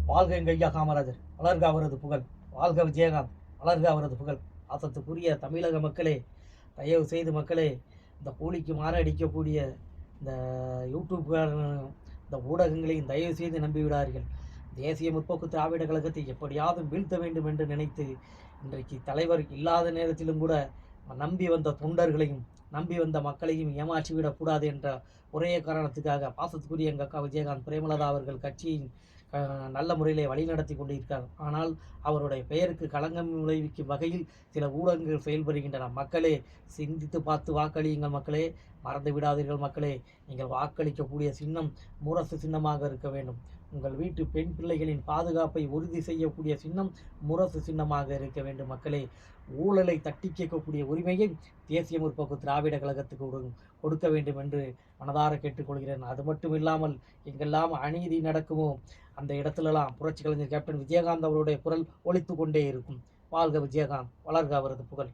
வாழ்க எங்கள் ஐயா காமராஜர், வளர்க அவரது புகழ். வாழ்க விஜயகாந்த், வளர்க அவரது புகழ். பாசத்துக்குரிய தமிழக மக்களே, தயவு செய்து மக்களே, இந்த கூலிக்கு மாரடிக்கக்கூடிய இந்த யூடியூப்காரன் இந்த ஊடகங்களையும் தயவு செய்து நம்பிவிடார்கள். தேசிய முற்போக்கு திராவிட கழகத்தை எப்படியாவது வீழ்த்த வேண்டும் என்று நினைத்து இன்றைக்கு தலைவர் இல்லாத நேரத்திலும் கூட நம்பி வந்த தொண்டர்களையும் நம்பி வந்த மக்களையும் ஏமாற்றிவிடக்கூடாது என்ற ஒரே காரணத்துக்காக பாசத்துக்குரிய எங்கள் அக்கா விஜயகாந்த் பிரேமலதா அவர்கள் கட்சியின் நல்ல முறையிலே வழிநடத்தி கொண்டிருக்கிறார். ஆனால் அவருடைய பெயருக்கு களங்கம் விளைவிக்கும் வகையில் சில ஊடகங்கள் செயல்படுகின்றன. மக்களே, சிந்தித்து பார்த்து வாக்களியுங்கள் மக்களே. மறந்து விடாதீர்கள் மக்களே. நீங்கள் வாக்களிக்கக்கூடிய சின்னம் முரசு சின்னமாக இருக்க வேண்டும். உங்கள் வீட்டு பெண் பிள்ளைகளின் பாதுகாப்பை உறுதி செய்யக்கூடிய சின்னம் முரசு சின்னமாக இருக்க வேண்டும் மக்களே. ஊழலை தட்டி கேட்கக்கூடிய உரிமையை தேசிய முற்போக்கு திராவிட கழகத்துக்கு கொடுக்க வேண்டும் என்று மனதார கேட்டுக்கொள்கிறேன். அது மட்டும் இல்லாமல் எங்கெல்லாம் அநீதி நடக்குமோ அந்த இடத்துலலாம் புரட்சி கலைஞர் கேப்டன் விஜயகாந்த் அவருடைய குரல் ஒலித்து கொண்டே இருக்கும். வாழ்க விஜயகாந்த், வளர்க அவரது புகழ்.